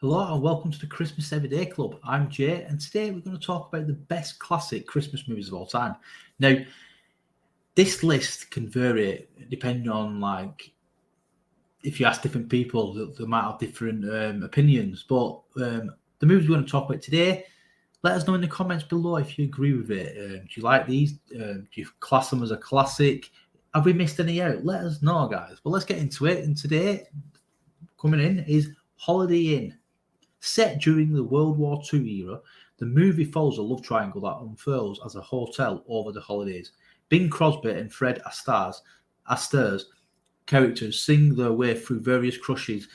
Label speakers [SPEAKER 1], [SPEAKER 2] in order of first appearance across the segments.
[SPEAKER 1] Hello and welcome to the Christmas Everyday Club. I'm Jay, and today we're going to talk about the best classic Christmas movies of all time. Now, this list can vary depending on if you ask different people, they might have different opinions. But the movies we're going to talk about today, let us know in the comments below if you agree with it. Do you like these? Do you class them as a classic? Have we missed any out? Let us know, guys. But let's get into it. And today, coming in is Holiday Inn. Set during the World War II era, the movie follows a love triangle that unfurls as a hotel over the holidays. Bing Crosby and Fred Astaire's characters sing their way through various crushes.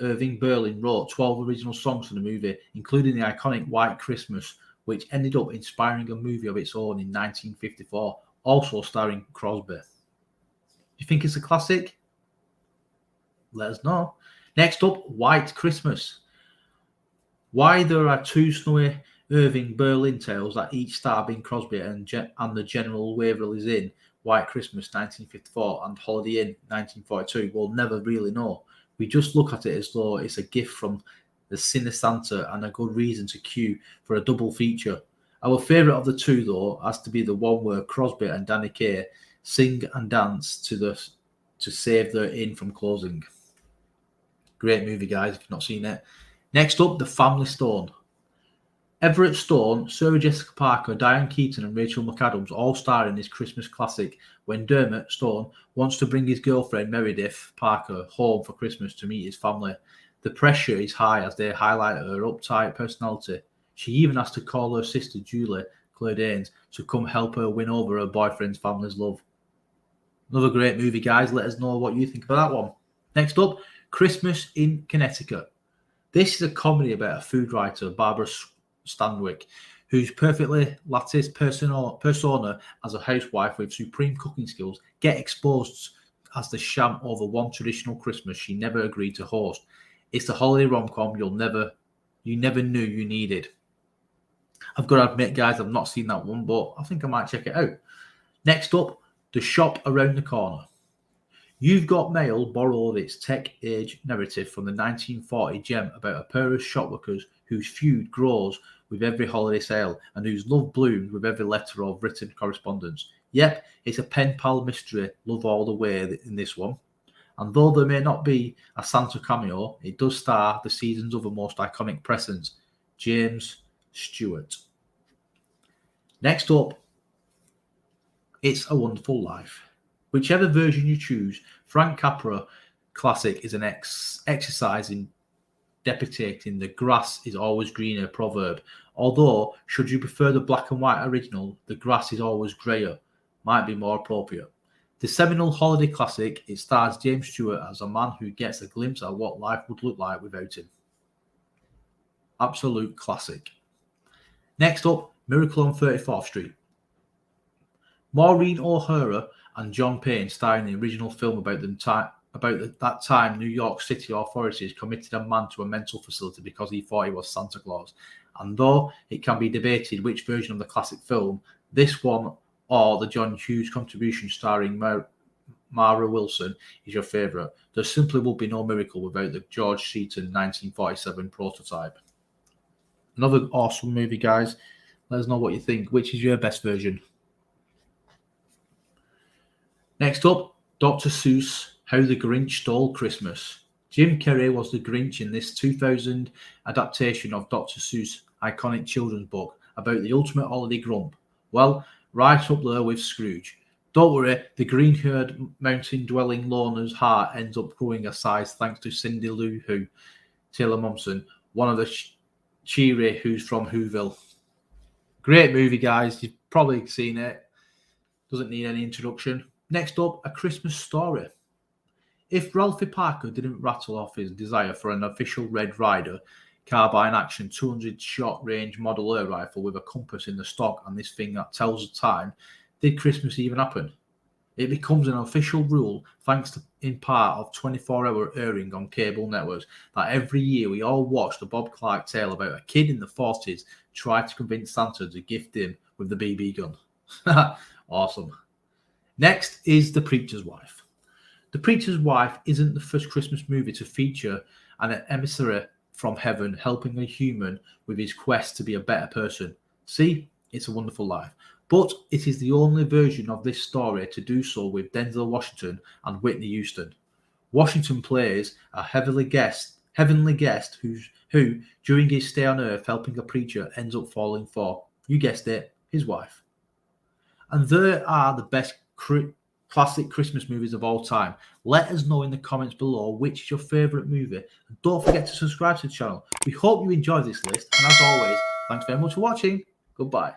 [SPEAKER 1] Irving Berlin wrote 12 original songs for the movie, including the iconic White Christmas, which ended up inspiring a movie of its own in 1954, also starring Crosby. Do you think it's a classic? Let us know. Next up, White Christmas. Why there are two snowy Irving Berlin tales that each star Bing Crosby and the General Waverly's Inn, White Christmas 1954 and Holiday Inn 1942, we'll never really know. We just look at it as though it's a gift from the Sinner Santa and a good reason to queue for a double feature. Our favourite of the two, though, has to be the one where Crosby and Danny Kaye sing and dance to save their inn from closing. Great movie, guys, if you've not seen it. Next up, The Family Stone. Everett Stone, Sarah Jessica Parker, Diane Keaton and Rachel McAdams all star in this Christmas classic when Dermot Stone wants to bring his girlfriend Meredith Parker home for Christmas to meet his family. The pressure is high as they highlight her uptight personality. She even has to call her sister Julie, Claire Danes, to come help her win over her boyfriend's family's love. Another great movie, guys. Let us know what you think about that one. Next up, Christmas in Connecticut. This is a comedy about a food writer, Barbara Stanwyck, whose perfectly latticed persona as a housewife with supreme cooking skills get exposed as the sham over one traditional Christmas she never agreed to host. It's the holiday rom-com you never knew you needed. I've got to admit, guys, I've not seen that one, but I think I might check it out. Next up, The Shop Around the Corner. You've Got Mail borrowed its tech-age narrative from the 1940 gem about a pair of shopworkers whose feud grows with every holiday sale and whose love blooms with every letter of written correspondence. Yep, it's a pen-pal mystery, love all the way in this one. And though there may not be a Santa cameo, it does star the season's other most iconic presence, James Stewart. Next up, It's a Wonderful Life. Whichever version you choose, Frank Capra classic is an exercise in depicting the grass is always greener proverb. Although, should you prefer the black and white original, the grass is always greyer, might be more appropriate. The seminal holiday classic, it stars James Stewart as a man who gets a glimpse at what life would look like without him. Absolute classic. Next up, Miracle on 34th Street. Maureen O'Hara and John Payne star in the original film about that time New York City authorities committed a man to a mental facility because he thought he was Santa Claus. And though it can be debated which version of the classic film, this one or the John Hughes contribution starring Mara Wilson is your favourite, there simply would be no miracle without the George Seaton 1947 prototype. Another awesome movie, guys. Let us know what you think. Which is your best version? Next up, Dr. Seuss, How the Grinch Stole Christmas. Jim Carrey was the Grinch in this 2000 adaptation of Dr. Seuss' iconic children's book about the ultimate holiday grump. Well, right up there with Scrooge. Don't worry, the green-haired, mountain-dwelling loner's heart ends up growing a size thanks to Cindy Lou Who, Taylor Momsen, one of the cheery Who's from Whoville. Great movie, guys. You've probably seen it. Doesn't need any introduction. Next up, A Christmas Story. If Ralphie Parker didn't rattle off his desire for an official Red Ryder carbine-action 200 short-range model air rifle with a compass in the stock and this thing that tells the time, did Christmas even happen? It becomes an official rule thanks to, in part, of 24-hour airing on cable networks that every year we all watch the Bob Clark tale about a kid in the 40s try to convince Santa to gift him with the BB gun. Awesome. Next is The Preacher's Wife. The Preacher's Wife isn't the first Christmas movie to feature an emissary from heaven, helping a human with his quest to be a better person. See, It's a Wonderful Life. But it is the only version of this story to do so with Denzel Washington and Whitney Houston. Washington plays a heavenly guest who, during his stay on Earth helping a preacher, ends up falling for, you guessed it, his wife. And there are the best classic Christmas movies of all time. Let us know in the comments below which is your favourite movie. And don't forget to subscribe to the channel. We hope you enjoyed this list. And as always, thanks very much for watching. Goodbye.